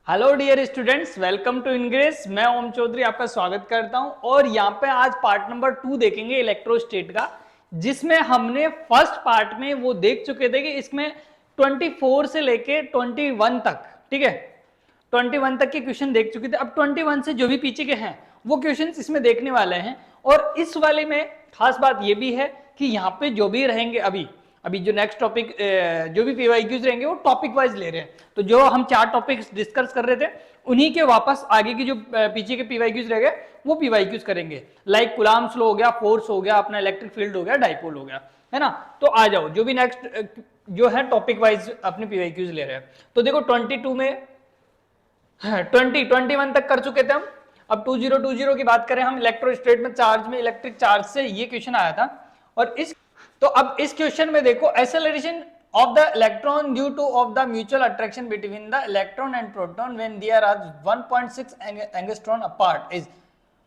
Hello dear students, welcome to Ingress. मैं ओम चौधरी आपका स्वागत करता हूं और यहाँ पे आज पार्ट नंबर 2 देखेंगे इलेक्ट्रोस्टेट का, जिसमें हमने फर्स्ट पार्ट में वो देख चुके थे कि इसमें 24 से लेके 21 तक, ठीक है, 21 तक के क्वेश्चन देख चुके थे। अब 21 से जो भी पीछे के हैं वो क्वेश्चन इसमें देखने वाले हैं। और इस वाले में खास बात ये भी है कि यहाँ पे जो भी रहेंगे अभी अभी जो नेक्स्ट टॉपिक जो भी पीवाईक्यूज रहेंगे वो टॉपिक वाइज ले रहे हैं। तो जो हम 4 टॉपिक्स डिस्कस कर रहे थे उन्हीं के वापस आगे की जो पीछे के पीवाईक्यूज रह गए वो पीवाईक्यूज करेंगे। लाइक कुलाम्स लॉ हो गया, फोर्स हो गया, अपना इलेक्ट्रिक फील्ड हो गया, डाइपोल हो गया, है ना। तो आ जाओ, जो भी नेक्स्ट जो है टॉपिक वाइज अपने पीवाईक्यूज ले रहे हैं। तो देखो 22 में 21 तक कर चुके थे हम। अब 2020 की बात करें हम, इलेक्ट्रोस्टेट में चार्ज में इलेक्ट्रिक चार्ज से ये क्वेश्चन आया था। और अब इस क्वेश्चन में देखो, acceleration of the electron due to of the mutual attraction between the electron and proton when they are 1.6 angstrom apart is,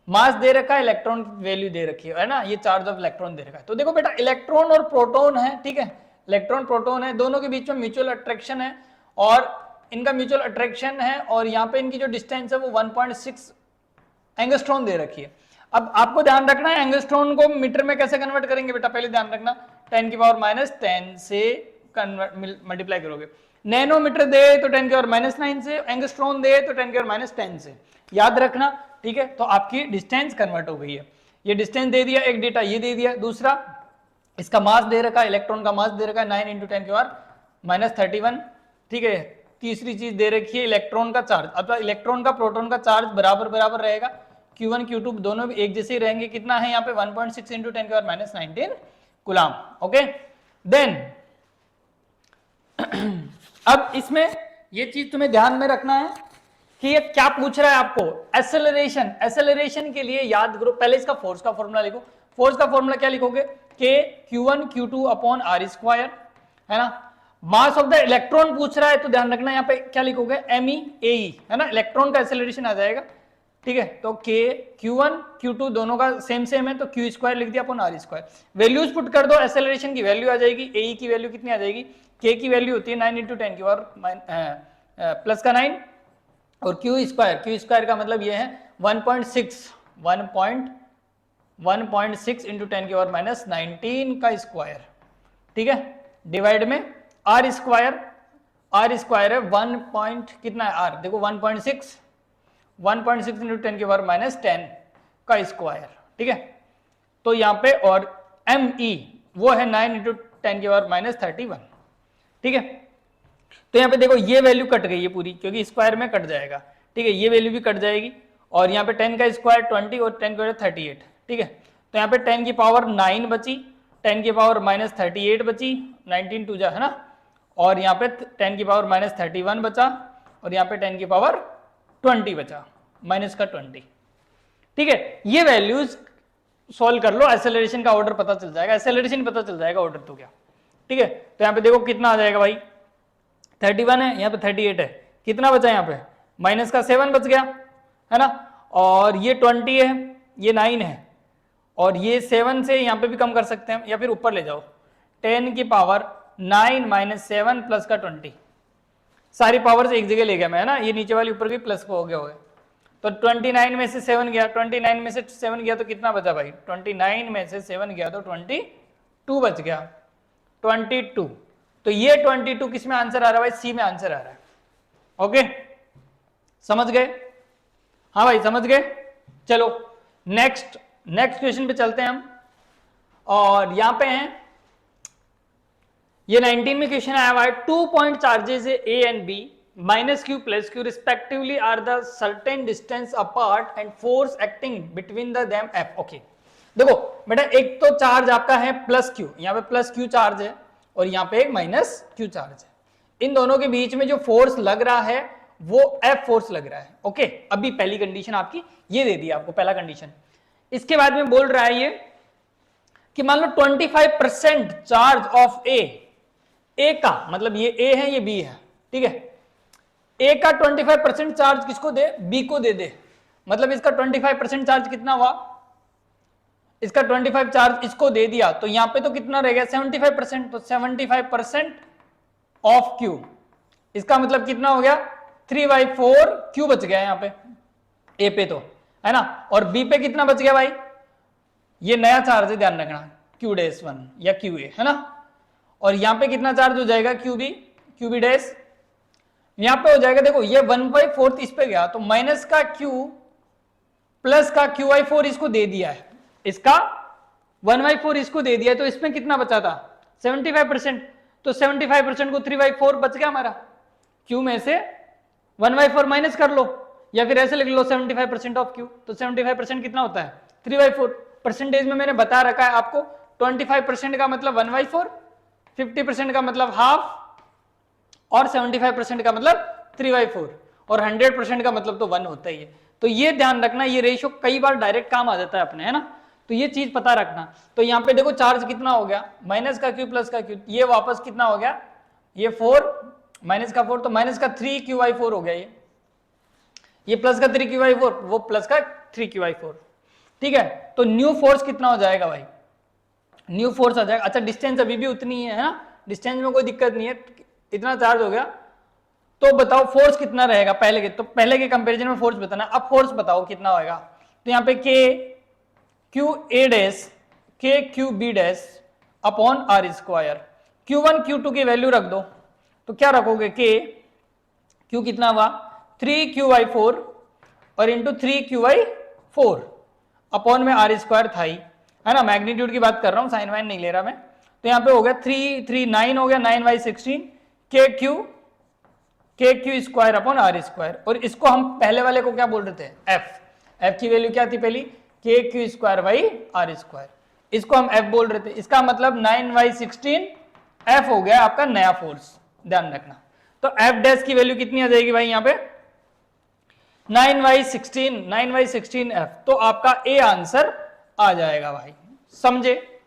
mass दे रखा है, इलेक्ट्रॉन वैल्यू दे रखी है ना, ये चार्ज ऑफ इलेक्ट्रॉन दे रखा है। तो देखो बेटा, इलेक्ट्रॉन और प्रोटॉन है, ठीक है, इलेक्ट्रॉन प्रोटॉन है, दोनों के बीच में म्यूचुअल अट्रैक्शन है और इनका म्यूचुअल अट्रैक्शन है और यहाँ पे इनकी जो डिस्टेंस है वो 1.6 एंगस्ट्रॉन दे रखी है। अब आपको ध्यान रखना है एंगस्ट्रॉन को मीटर में कैसे कन्वर्ट करेंगे बेटा, पहले ध्यान रखना 10 की पावर -10 से मल्टीप्लाई करोगे। नैनोमीटर दे तो 10 की पावर -9 से, एंगस्ट्रॉन दे तो 10 की पावर -10 से, याद रखना, ठीक है। तो आपकी डिस्टेंस कन्वर्ट हो गई है। ये डिस्टेंस दे दिया, एक डेटा ये दे दिया, दूसरा इसका मास दे रखा है, इलेक्ट्रॉन का मास दे रखा है 9 × 10 की पावर -31, ठीक है। तीसरी चीज दे रखी है इलेक्ट्रॉन का चार्ज। अब इलेक्ट्रॉन का प्रोटॉन का चार्ज बराबर बराबर रहेगा, Q1 Q2 दोनों भी एक जैसे ही रहेंगे। कितना है यहाँ पे 1.6 × 10 की पावर -19 कूलाम। ओके, देन अब इसमें ये चीज तुम्हें ध्यान में रखना है कि ये क्या पूछ रहा है आपको। एक्सेलरेशन, एक्सेलरेशन के लिए याद करो, पहले इसका फोर्स का फॉर्मूला लिखो। फोर्स का फॉर्मूला क्या लिखोगे, K Q1 Q2 upon R², है ना। मास ऑफ द इलेक्ट्रॉन पूछ रहा है तो ध्यान रखना यहाँ पे क्या लिखोगे, MeAe, है ना, इलेक्ट्रॉन का एक्सेलरेशन आ जाएगा, ठीक है। तो K Q1 Q2 दोनों का सेम सेम है तो Q² लिख दिया अपॉन R²। वैल्यूज पुट कर दो, एक्सेलरेशन की वैल्यू आ जाएगी, Ae की वैल्यू कितनी आ जाएगी, K की वैल्यू होती है 9 × 10 की पावर प्लस का 9 और Q² का मतलब ये है 1.6 × 10 की पावर -19 का स्क्वायर, ठीक है, डिवाइड में R² है 1 पॉइंट कितना है R, देखो 1.6 × 10 की पावर -10 का स्क्वायर, ठीक है। तो यहाँ पे और Me वो है 9 × 10 की पावर -31, ठीक है। तो यहाँ पे देखो ये वैल्यू कट गई है पूरी, क्योंकि स्क्वायर में कट जाएगा, ठीक है, ये वैल्यू भी कट जाएगी। और यहाँ पे 10 का स्क्वायर 20 और 10 का 38, ठीक है। तो यहाँ पे 10 की पावर 9 बची, 10 की पावर -38 बची, 19 2 जा, है ना। और यहाँ पे 10 की पावर -31 बचा और यहाँ पे 10 की पावर 20 बचा, -20, ठीक है। ये वैल्यूज सॉल्व कर लो, एक्सेलरेशन का ऑर्डर पता चल जाएगा, एक्सेलरेशन पता चल जाएगा, ऑर्डर तो क्या, ठीक है। तो यहाँ पे देखो कितना आ जाएगा भाई, 31 है, यहाँ पे 38 है, कितना बचा यहाँ पे, माइनस का 7 बच गया, है ना। और ये 20 है, ये 9 है और ये 7 से यहाँ पे भी कम कर सकते हैं या फिर ऊपर ले जाओ, 10 की पावर 9 - 7 प्लस का 20, सारी पावर से एक जगह ले गया मैं, है ना, ये नीचे वाली ऊपर की प्लस को हो गया। तो 29 में से 7 गया, 29 में से 7 गया तो कितना बचा भाई, 29 में से 7 गया तो 22 बच गया, 22। तो ये 22 किस में आंसर आ रहा है भाई, सी में आंसर आ रहा है। ओके, समझ गए, हाँ भाई समझ गए। चलो नेक्स्ट क्वेश्चन पे चलते हैं हम, और यहां पे हैं ये 19 में क्वेश्चन आया हुआ है, 2 point charges A and B -q + q respectively are the certain distance apart and force acting between the them F। Okay, देखो बेटा, एक तो चार्ज आपका है +q, यहाँ पे +q चार्ज है और यहाँ पे -q चार्ज है। इन दोनों के बीच में जो फोर्स लग रहा है वो F फोर्स लग रहा है। ओके, अभी पहली कंडीशन आपकी ये दे दी आपको, पहला कंडीशन। इसके बाद में बोल रहा है ये कि मान लो 25% चार्ज ऑफ ए का, मतलब ये ए है ये बी है, ठीक है, ए का 25% चार्ज किसको दे, बी को दे दे। मतलब इसका 25% चार्ज कितना हुआ, इसका 25 चार्ज इसको दे दिया, तो यहां पे तो कितना रह गया 75%, तो 75% ऑफ क्यू, इसका मतलब कितना हो गया 3/4 क्यू बच गया यहाँ पे, ए पे तो है ना, और बी पे कितना बच गया भाई, ये नया चार्ज है ध्यान रखना, Q-1 या QA है ना, और यहाँ पे कितना चार्ज हो जाएगा QB डैश, यहाँ पे हो जाएगा देखो ये 1/4 इस पे गया तो माइनस का Q प्लस का QI4 इसको दे दिया है, इसका 1/4 इसको दे दिया है, तो इसमें कितना बचा था 75%, तो 75% को 3/4 बच गया हमारा, Q में से 1/4 माइनस कर लो या फिर ऐसे लिख लो 75% ऑफ Q, तो 75% कितना होता है 3/4, परसेंटेज में मैंने बता रखा है आपको, 25% का मतलब 1/4, 50% का मतलब हाफ और 75% का मतलब 3/4 और 100% का मतलब तो 1 होता ही है। तो ये ध्यान रखना, ये रेशियो कई बार डायरेक्ट काम आ जाता है अपने, है ना, तो ये चीज पता रखना। तो यहाँ पे देखो चार्ज कितना हो गया, माइनस का Q प्लस का Q, ये वापस कितना हो गया, ये 4 माइनस का 4 तो माइनस का 3QI4 हो गया, ये प्लस का 3QI4 वो प्लस का 3QI4, ठीक है। तो न्यू फोर्स कितना हो जाएगा भाई, न्यू फोर्स आ जाएगा, अच्छा डिस्टेंस अभी भी उतनी है ना, डिस्टेंस में कोई दिक्कत नहीं है, इतना चार्ज हो गया, तो बताओ फोर्स कितना रहेगा पहले के, तो पहले के कंपैरिजन में फोर्स बताना, अब फोर्स बताओ कितना होएगा, तो यहाँ पे KQA dash KQB dash upon R square, Q1 Q2 की वैल्यू रख दो, तो क्या रखोगे Q कितना हुआ 3QI4 और इंटू 3QI4 अपॉन में R स्क्वायर था ही, है ना, मैग्नीट्यूड की बात कर रहा हूं, साइन वाइन नहीं ले रहा मैं, तो यहाँ पे हो गया 9 हो गया 9/16 KQ square upon R square, और इसको हम पहले वाले को क्या बोल रहे थे F की वैल्यू क्या थी पहली KQ square by R square, इसको हम F बोल रहे थे, इसका मतलब 9/16 F हो गया आपका नया फोर्स, ध्यान रखना। तो F डैश की वैल्यू कितनी आ जाएगी भाई यहाँ पे 9/16 F, तो आपका ए आंसर आ जाएगा भाई, समझे,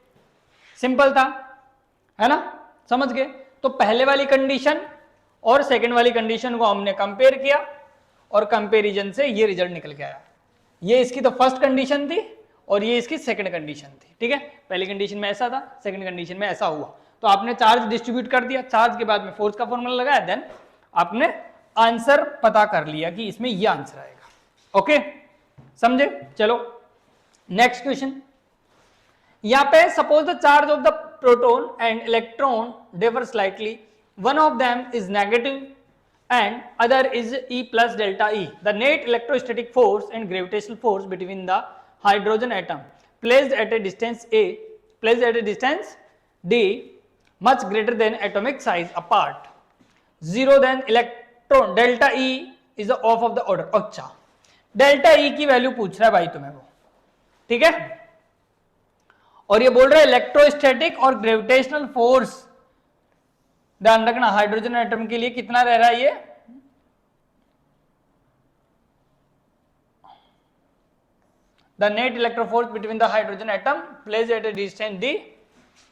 सिंपल था, है ना, समझ गए। तो पहले वाली कंडीशन और सेकंड वाली कंडीशन को हमने कंपेयर किया और कंपैरिजन से ये रिजल्ट निकल के आया, ये इसकी तो फर्स्ट कंडीशन थी और ये इसकी सेकंड कंडीशन थी, ठीक है, पहली कंडीशन में ऐसा था, सेकंड कंडीशन में ऐसा हुआ, तो आपने चार्ज डिस्ट्रीब्यूट कर दिया, चार्ज के बाद में फोर्स का फॉर्मूला लगाया, देन आपने आंसर पता कर लिया कि इसमें ये आंसर आएगा, ओके, समझे। चलो नेक्स्ट क्वेश्चन, यहां पे suppose the charge of the proton and electron differ slightly, one of them is negative and other is E plus delta E. The net electrostatic force and gravitational force between the hydrogen atom placed at a distance D much greater than atomic size apart 0, then electron delta E is the off of the order। अच्छा delta E की value पूछ रहा है भाई तुम्हें वो, ठीक है, और ये बोल रहा है इलेक्ट्रोस्टैटिक और ग्रेविटेशनल फोर्स, ध्यान रखना हाइड्रोजन एटम के लिए कितना रह रहा है ये, the net electro force between the hydrogen atom placed at a distance D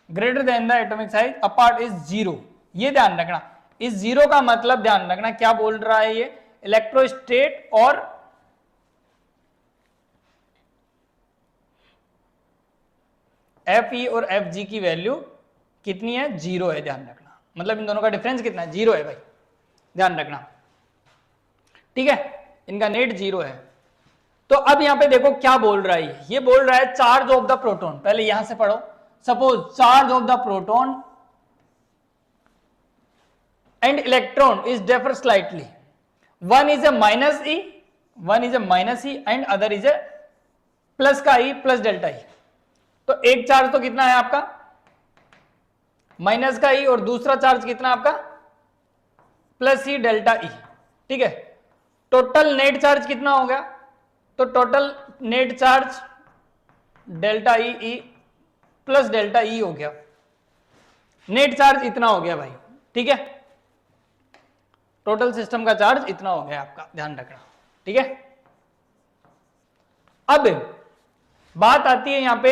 greater than the atomic size apart is 0, ये ध्यान रखना, इस 0 का मतलब ध्यान रखना क्या बोल रहा है ये, इलेक्ट्रोस्टेट और Fe और Fg की वैल्यू कितनी है 0 है, ध्यान रखना, मतलब इन दोनों का डिफरेंस कितना है 0 है भाई, ध्यान रखना, ठीक है, इनका नेट 0 है। तो अब यहां पे देखो क्या बोल रहा है, ये बोल रहा है चार्ज ऑफ द प्रोटॉन, पहले यहां से पढ़ो, suppose charge of the proton and electron is differ slightly, one is a minus E and other is a plus का ई प्लस डेल्टा ई, तो एक चार्ज तो कितना है आपका माइनस का ई और दूसरा चार्ज कितना आपका प्लस ई डेल्टा ई, ठीक है, टोटल नेट चार्ज कितना हो गया, तो total net charge delta E plus delta E हो गया, नेट चार्ज इतना हो गया भाई, ठीक है, टोटल सिस्टम का चार्ज इतना हो गया आपका, ध्यान रखना, ठीक है। अब बात आती है यहां पे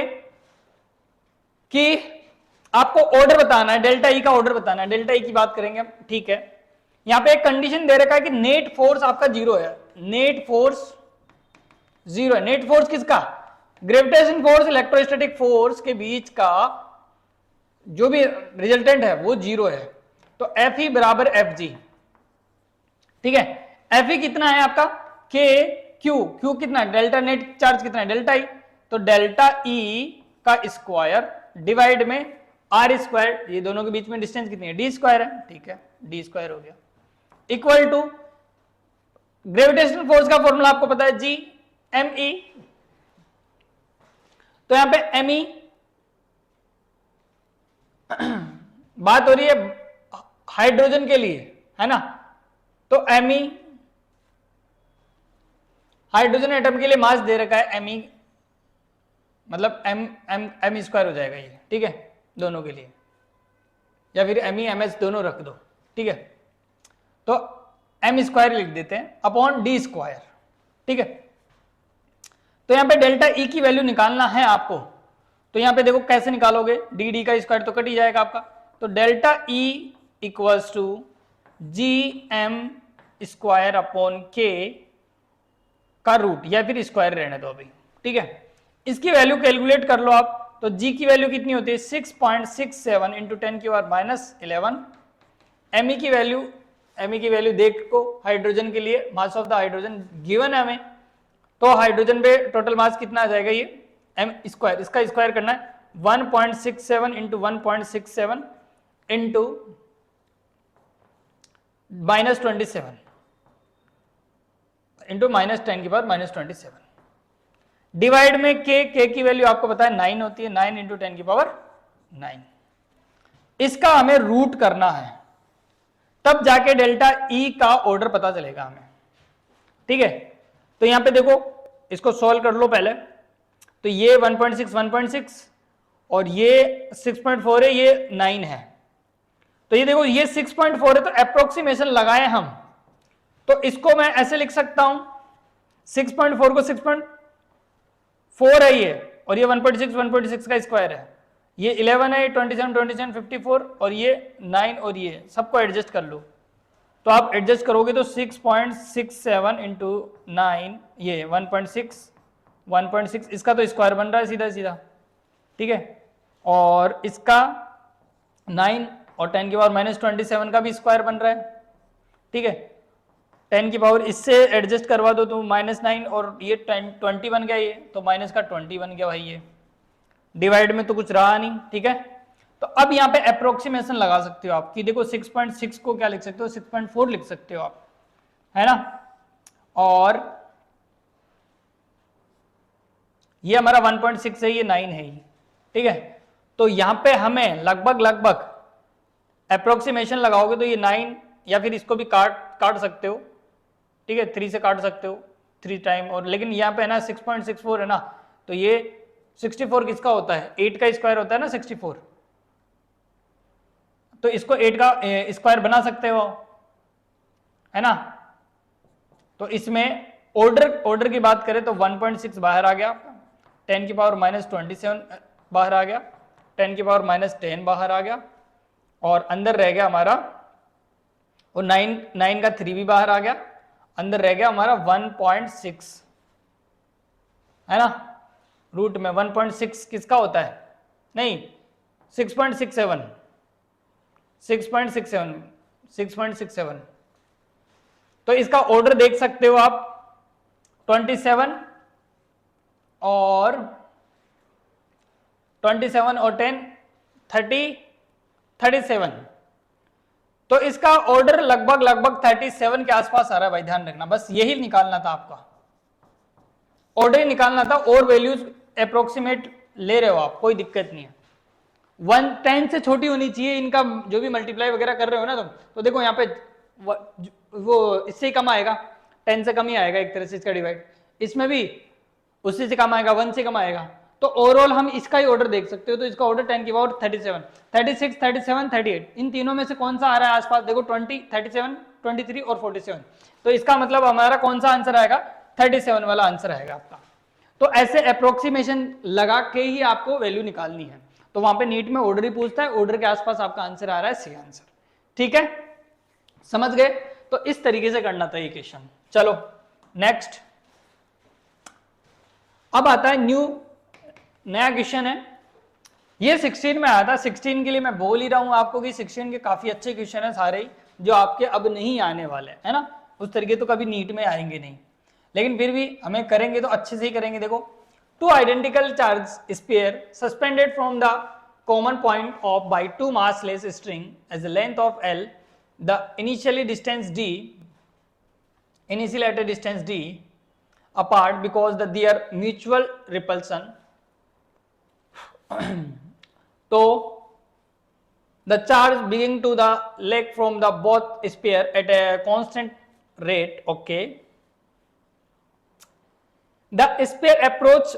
कि आपको ऑर्डर बताना है, डेल्टा ई का ऑर्डर बताना है, डेल्टा ई की बात करेंगे हम, ठीक है, यहां पे एक कंडीशन दे रखा है कि नेट फोर्स आपका 0 है, नेट फोर्स 0 है, नेट फोर्स किसका, ग्रेविटेशन फोर्स इलेक्ट्रोस्टैटिक फोर्स के बीच का जो भी रिजल्टेंट है वो 0 है, तो Fe बराबर Fg, ठीक है, Fe कितना है आपका, के क्यू, क्यू कितना है, डेल्टा नेट चार्ज कितना है, डेल्टा ई, तो डेल्टा ई का स्क्वायर डिवाइड में आर स्क्वायर, ये दोनों के बीच में डिस्टेंस कितनी है, डी स्क्वायर है, ठीक है, डी स्क्वायर हो गया, इक्वल टू ग्रेविटेशनल फोर्स का फॉर्मूला आपको पता है, जी एम ई, तो यहां पे एम ई बात हो रही है हाइड्रोजन के लिए, है ना, तो एम ई हाइड्रोजन एटम के लिए मास दे रखा है एम ई, मतलब एम एम एम स्क्वायर हो जाएगा ये, ठीक है, दोनों के लिए, या फिर एम ई एम एस दोनों रख दो, ठीक है, तो एम स्क्वायर लिख देते हैं अपॉन डी स्क्वायर, ठीक है। तो यहां पे डेल्टा ई की वैल्यू निकालना है आपको, तो यहां पे देखो कैसे निकालोगे, डी डी का स्क्वायर तो कट ही जाएगा आपका, तो delta E equals to G M square upon K का रूट, या फिर स्क्वायर रहने दो अभी, ठीक है। इसकी वैल्यू कैलकुलेट कर लो आप, तो जी की वैल्यू कितनी होती है 6.67 इंटू 10 की पावर -11, एमई की वैल्यू देखो हाइड्रोजन के लिए, mass of the hydrogen given है हमें, तो हाइड्रोजन पे टोटल मास कितना आ जाएगा, ये एम स्क्वायर, इसका स्क्वायर करना है 1.67 इंटू 1.67 इंटू -27 इंटू -10 की पावर -27, डिवाइड में के की वैल्यू आपको पता है 9 होती है, 9 इंटू 10 की पावर 9, इसका हमें रूट करना है, तब जाके डेल्टा ई का ऑर्डर पता चलेगा हमें, ठीक है। तो यहां पे देखो इसको सॉल्व कर लो पहले, तो ये 1.6 और ये 6.4 है, ये 9 है, तो ये देखो ये 6.4 है, तो अप्रोक्सीमेशन लगाए हम, तो इसको मैं ऐसे लिख सकता हूं 6.4 को 6.4 है ये, और ये 1.6 का स्क्वायर है, ये 11 है, 27 54 और ये 9 और ये सबको एडजस्ट कर लो, तो आप एडजस्ट करोगे तो 6.67 इंटू 9 ये 1.6 इसका तो स्क्वायर बन रहा है सीधा सीधा, ठीक है, और इसका 9 और 10 की पावर -27 का भी स्क्वायर बन रहा है, ठीक है, 10 की पावर इससे एडजस्ट करवा दो तो -9 और ये 20 बन गया, ये तो माइनस का 20 बन गया भाई, ये डिवाइड में तो कुछ रहा नहीं, ठीक है। तो अब यहाँ पे अप्रोक्सीमेशन लगा सकते हो आप कि देखो 6.6 को क्या लिख सकते हो, 6.4 लिख सकते हो आप, है ना, और ये हमारा 1.6 है, ये 9 है, ठीक है, तो यहाँ पे हमें लगभग अप्रोक्सीमेशन लगाओगे तो ये 9, या फिर इसको भी काट सकते हो, ठीक है, 3 से काट सकते हो 3 टाइम, और लेकिन यहाँ पे है ना 6.64 है ना, तो ये 64 किसका होता है, 8 का स्क्वायर होता है ना 64, तो इसको 8 का स्क्वायर बना सकते हो, है ना। तो इसमें ऑर्डर की बात करें तो 1.6 बाहर आ गया, 10 की पावर -27 बाहर आ गया, 10 की पावर -10 बाहर आ गया, और अंदर रह गया हमारा, और 9 का 3 भी बाहर आ गया, अंदर रह गया हमारा 1.6, है ना, रूट में 1.6 किसका होता है, नहीं 6.67, तो इसका ऑर्डर देख सकते हो आप 27 और 10 37, तो इसका ऑर्डर लगभग 37 के आसपास आ रहा है भाई, ध्यान रखना, बस यही निकालना था आपका, ऑर्डर ही निकालना था, और वैल्यूज अप्रोक्सीमेट ले रहे हो आप, कोई दिक्कत नहीं है, 10 से छोटी होनी चाहिए इनका, जो भी मल्टीप्लाई वगैरह कर रहे हो ना तुम, तो देखो यहाँ पे वो इससे ही कम आएगा, 10 से कम ही आएगा एक तरह से इसका डिवाइड, इसमें भी उससे से कम आएगा, 1 से कम आएगा, तो ओवरऑल हम इसका ही ऑर्डर देख सकते हो, तो इसका ऑर्डर 10 की पावर 37, 36, 37, 38, इन तीनों में से कौन सा आ रहा है आसपास, देखो 20, 37, 23 और 47, तो इसका मतलब हमारा कौन सा आंसर आएगा, 37 वाला आंसर आएगा आपका। तो ऐसे अप्रोक्सीमेशन लगा के ही आपको वैल्यू निकालनी है, तो वहां पे नीट में ऑर्डर ही पूछता है, ऑर्डर के आसपास आपका आंसर आ रहा है, सी आंसर, ठीक है, समझ गए। तो इस तरीके से करना था ये क्वेश्चन। चलो नेक्स्ट, अब आता है नया क्वेश्चन है, ये 16 में आया था, 16 के लिए मैं बोल ही रहा हूं आपको कि 16 के काफी अच्छे क्वेश्चन है सारे ही, जो आपके अब नहीं आने वाले, है ना, उस तरीके तो कभी नीट में आएंगे नहीं, लेकिन फिर भी हमें करेंगे तो अच्छे से ही करेंगे। देखो, two identical charge sphere suspended from the common point of by two massless string as the length of L, the initially at a distance d apart because their mutual repulsion. So the charge beginning to the leg from the both sphere at a constant rate. Okay, the sphere approach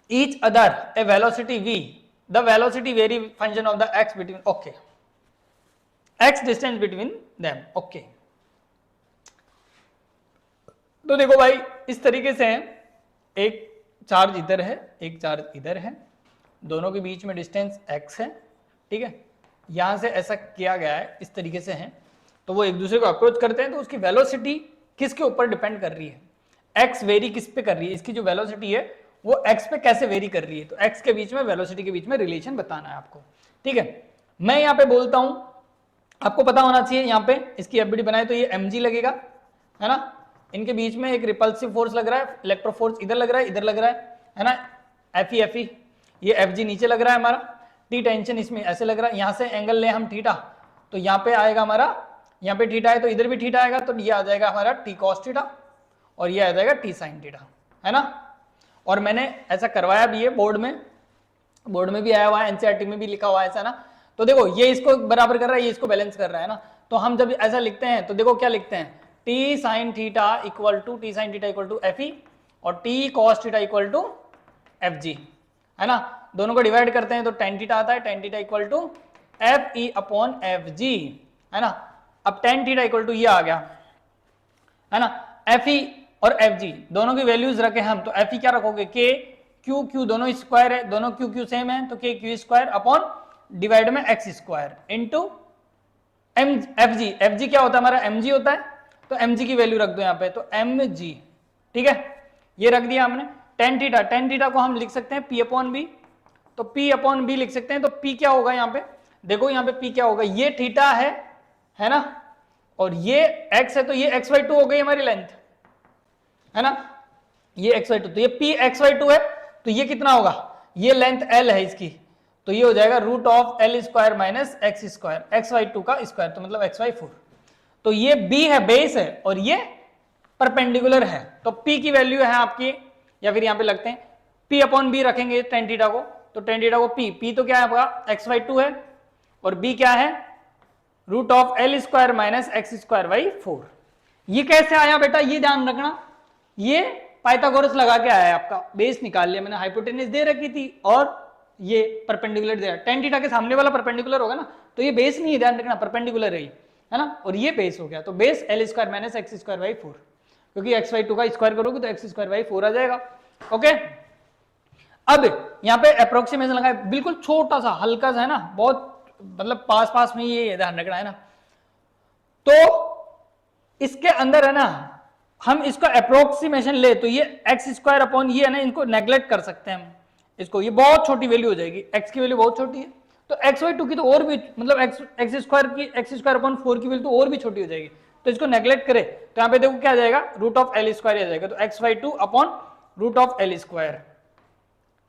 each other a velocity v, the velocity vary function of the x between, okay, x distance between them. Okay, तो देखो भाई इस तरीके से है, एक charge इधर है, एक चार्ज इधर है, दोनों के बीच में डिस्टेंस x है, ठीक है, यहां से ऐसा किया गया है, इस तरीके से है, तो वो एक दूसरे को अप्रोच करते हैं, तो उसकी वेलोसिटी किसके ऊपर डिपेंड कर रही है, x वेरी किस पे कर रही है, इसकी जो वेलोसिटी है वो x पे कैसे वेरी कर रही है, तो x के बीच में वेलोसिटी के बीच में रिलेशन बताना है आपको, ठीक है। मैं यहाँ पे बोलता हूं, आपको पता होना चाहिए, यहाँ पे इसकी एफबीडी बनाए तो ये mg लगेगा, है ना, इनके बीच में एक रिपल्सिव फोर्स लग रहा है, इलेक्ट्रोफोर्स इधर लग रहा है, इधर लग रहा है ना, Fe, ये Fg नीचे लग रहा है हमारा, टी टेंशन इसमें ऐसे लग रहा है, यहाँ से एंगल ले हम थीटा, तो यहाँ पे आएगा हमारा, यहाँ पे थीटा है तो इधर भी थीटा आएगा, तो ये आ जाएगा हमारा टी कॉस थीटा और ये आ जाएगा टी साइन थीटा, है ना। और मैंने ऐसा करवाया भी है बोर्ड में भी आया हुआ है, एनसीईआरटी में भी लिखा हुआ है ऐसा ना। तो देखो ये इसको बराबर कर रहा है, ये इसको बैलेंस कर रहा है ना, तो हम जब ऐसा लिखते हैं तो देखो क्या लिखते हैं, T sine theta equal to T sine theta equal to F और T cos theta equal to F G, है ना, दोनों को डिवाइड करते हैं तो टेन थीटा आता है, tan theta equal to F E upon F G, है ना। अब टेन थीटा इक्वल टू ये आ गया, है ना, एफ ई और एफ जी दोनों की वैल्यूज रखे हम, तो एफ ई क्या रखोगे, के क्यू क्यू दोनों स्क्वायर है, दोनों क्यू क्यू सेम है, तो K Q square upon divide में X square into M F G क्या होता है हमारा, एम जी होता है, तो एम जी की वैल्यू रख दो यहाँ पे, तो एम जी, ठीक है, ये रख दिया हमने। टेन थीटा को हम लिख सकते हैं पी अपॉन बी, तो पी अपॉन बी लिख सकते हैं, तो पी क्या होगा यहाँ पे, देखो यहाँ पे पी क्या होगा, ये थीटा है ना, और ये एक्स है, तो ये एक्स वाई टू हो गई हमारी लेंथ, है ना, ये एक्स वाई टू, तो ये पी एक्स वाई टू है, तो ये कितना होगा, ये लेंथ एल है इसकी, तो ये हो जाएगा root of L square minus X square, X Y two का स्क्वायर, तो मतलब एक्स वाई फोर, तो ये बी है, बेस है, और ये परपेंडिकुलर है, तो पी की वैल्यू है आपकी, या फिर यहां पे लगते हैं पी अपॉन बी रखेंगे टेन थीटा को, तो टेन थीटा को पी तो क्या है आपका एक्स वाई टू है, और बी क्या है root of L square minus X square by four. ये कैसे आया बेटा, ये ध्यान रखना, ये पाइथागोरस लगा के आया है, आपका बेस निकाल लिया मैंने, हाइपोटेनस दे रखी थी और ये परपेंडिकुलर दे रहा, टेन थीटा के सामने वाला परपेंडिकुलर होगा ना, तो ये बेस नहीं है, ध्यान रखना परपेंडिकुलर है ना, और ये बेस हो गया, तो base L square minus X square by four, क्योंकि एक्स वाई टू का स्क्वायर करोगे तो एक्स स्क्वायर बाई फोर आ जाएगा। ओके, अब यहाँ पे अप्रोक्सीमेशन लगा है, बिल्कुल छोटा सा हल्का सा है ना, बहुत मतलब पास में ये ध्यान रखना है ना, तो इसके अंदर है ना, हम इसका अप्रोक्सीमेशन ले तो ये एक्स स्क्वायर अपॉन ये है ना, इनको नेग्लेक्ट कर सकते हैं हम इसको, ये बहुत छोटी वैल्यू हो जाएगी, एक्स की वैल्यू बहुत छोटी है, तो एक्स वाई टू की तो और भी मतलब एक्स स्क्वायर अपॉन फोर की वैल्यू तो और भी छोटी हो जाएगी, तो इसको नेग्लेक्ट करे तो यहाँ पे देखो क्या आ जाएगा, रूट ऑफ एल स्क्वायर आ जाएगा, तो X Y two upon root of L square,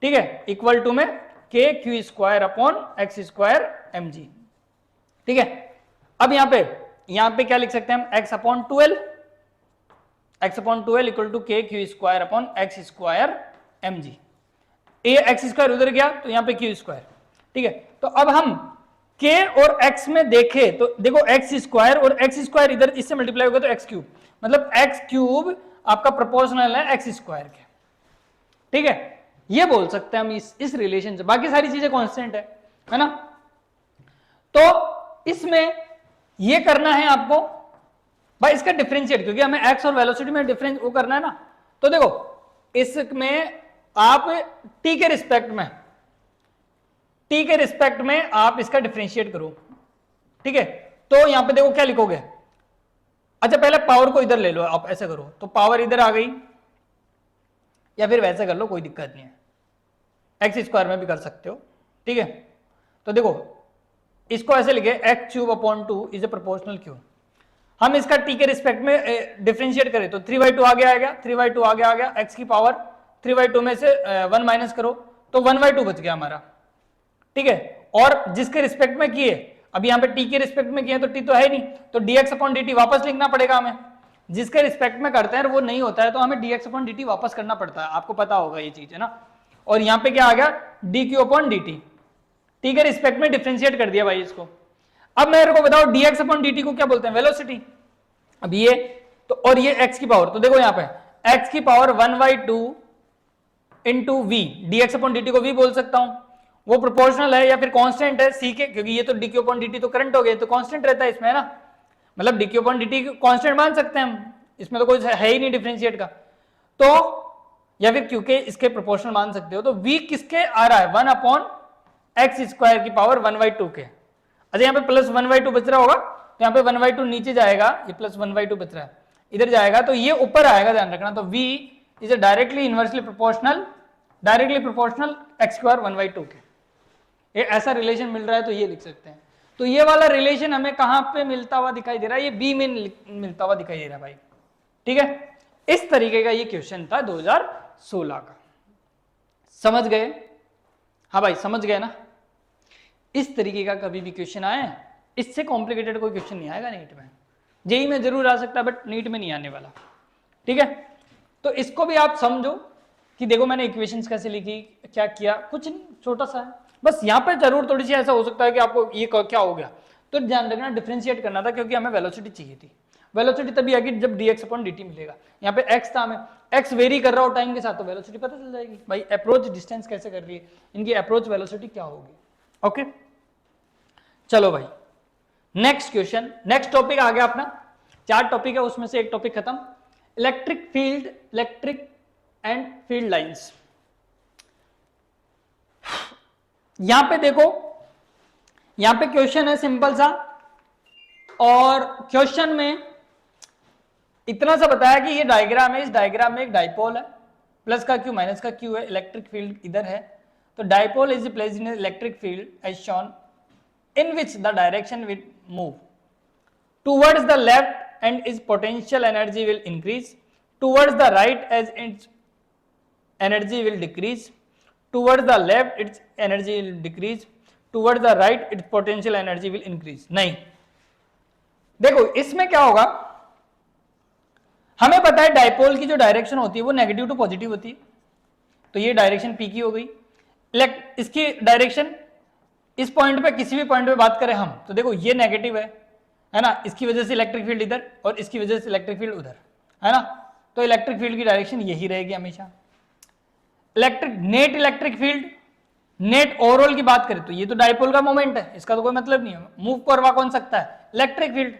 ठीक है, इक्वल टू में K Q square upon x square M G, ठीक है। अब यहाँ पे क्या लिख सकते हैं हम, x upon twelve equal to k Q square upon x square M g, a x square उधर गया तो यहाँ पे क्यू स्क्वायर, ठीक है। तो अब हम k और x में देखे तो देखो x स्क्वायर और x स्क्वायर इधर इससे मल्टीप्लाई होगा तो x क्यूब, मतलब x क्यूब आपका प्रोपोर्शनल है x स्क्वायर के, ठीक है, ये बोल सकते हैं हम इस रिलेशन से, बाकी सारी चीजें कांस्टेंट है ना। तो इसमें ये करना है आपको भाई, इसका डिफरेंशिएट, क्योंकि हमें x और वेलोसिटी में डिफरेंस वो करना है ना, तो देखो इसमें आप t के रिस्पेक्ट में आप इसका डिफरेंशिएट करो, ठीक है। तो यहां पे देखो क्या लिखोगे, अच्छा पहले पावर को इधर ले लो, आप ऐसे करो तो पावर इधर आ गई, या फिर वैसे कर लो कोई दिक्कत नहीं है, एक्स स्क्वायर में भी कर सकते हो, ठीक है। तो देखो इसको ऐसे लिखे x cube upon two is a proportional cube, हम इसका टी के रिस्पेक्ट में डिफरेंशिएट करें तो 3/2 आगे आ गया, 3/2 आगे आ गया, x की पावर 3/2 में से 1 माइनस करो तो 1/2 बच गया हमारा, ठीक है। और जिसके रिस्पेक्ट में किए, अब यहाँ पे टी के रिस्पेक्ट में किए तो टी तो है नहीं, तो dx अपॉन dt वापस लिखना पड़ेगा हमें। जिसके रिस्पेक्ट में करते हैं वो नहीं होता है तो हमें dx अपॉन dt वापस करना पड़ता है, आपको पता होगा ये चीज, है ना। और यहाँ पे क्या आ गया, dq अपॉन dt, टी के रिस्पेक्ट में डिफरेंशिएट कर दिया भाई इसको। अब मेरे को बताओ dx अपॉन dt को क्या बोलते हैं, वेलोसिटी। अब ये तो, और ये x की पावर, तो देखो यहाँ पे x की power 1/2 into V, dx upon dt को v बोल सकता हूं, वो प्रोपोर्शनल है या फिर कांस्टेंट है c के, क्योंकि ये तो dq अपॉन dt तो करंट हो गया, तो कांस्टेंट रहता है इसमें, है ना। मतलब dq अपॉन dt कांस्टेंट मान सकते हैं हम, इसमें तो कोई है ही नहीं डिफरेंशिएट का, तो या फिर क्योंकि इसके प्रोपोर्शनल मान सकते हो, तो v किसके आ रहा है, 1 अपॉन एक्स स्क्वायर की पावर 1/2 के। अच्छा यहाँ पे प्लस 1/2 बच रहा होगा, तो यहाँ पे 1/2 नीचे जाएगा, ये प्लस 1/2 बच रहा है, इधर जाएगा तो ये ऊपर आएगा, ध्यान रखना। तो v is directly inversely proportional x square 1/2 के। ये ऐसा रिलेशन मिल रहा है तो ये लिख सकते हैं। तो ये वाला रिलेशन हमें कहां पे मिलता हुआ दिखाई दे रहा है, ये बी में मिलता हुआ दिखाई दे रहा है भाई, ठीक है। इस तरीके का ये क्वेश्चन था 2016 का, समझ गए? हाँ भाई समझ गए ना। इस तरीके का कभी भी क्वेश्चन आए, इससे कॉम्प्लिकेटेड कोई क्वेश्चन नहीं आएगा नीट में, जेई में जरूर आ सकता है बट नीट में नहीं आने वाला, ठीक है। तो इसको भी आप समझो कि देखो मैंने इक्वेशंस कैसे लिखी, क्या किया, कुछ नहीं, छोटा सा है बस। यहाँ पे जरूर थोड़ी सी ऐसा हो सकता है कि आपको ये क्या हो गया, तो ध्यान रखना डिफरेंशिएट करना था, क्योंकि हमें वेलोसिटी चाहिए थी। वेलोसिटी तभी आएगी जब dx अपॉन dt मिलेगा। यहाँ पे x था, हमें x वेरी कर रहा हो टाइम के साथ, तो वेलोसिटी पता चल जाएगी भाई, अप्रोच डिस्टेंस कैसे कर रही है, इनकी अप्रोच वेलोसिटी क्या होगी। ओके चलो भाई नेक्स्ट क्वेश्चन, नेक्स्ट टॉपिक आ गया अपना, 4 टॉपिक है उसमें से एक टॉपिक खत्म, electric field, electric and field lines. यहां पे देखो, यहां पे क्वेश्चन है सिंपल सा, और क्वेश्चन में इतना सा बताया कि ये डायग्राम है, इस डायग्राम में एक डाइपोल है, प्लस का क्यू माइनस का क्यू है, इलेक्ट्रिक फील्ड इधर है, तो dipole is placed in electric field as shown in which the direction will move towards the left and its potential energy will increase, towards the right as its energy will decrease, towards the left its energy will decrease, towards the right its potential energy will increase। नहीं देखो इसमें क्या होगा, हमें पता है dipole की जो डायरेक्शन होती है वो नेगेटिव टू पॉजिटिव होती है, तो ये डायरेक्शन पी की हो गई। इसकी डायरेक्शन इस पॉइंट पे, किसी भी पॉइंट पे बात करें हम, तो देखो ये नेगेटिव है ना, इसकी वजह से इलेक्ट्रिक फील्ड इधर और इसकी वजह से इलेक्ट्रिक फील्ड उधर, है ना, तो इलेक्ट्रिक फील्ड की डायरेक्शन यही रहेगी हमेशा। Net electric field, net overall की बात करें तो ये तो डाइपोल का मोमेंट है, इसका तो कोई मतलब नहीं है, मूव करवा कौन सकता है, इलेक्ट्रिक फील्ड।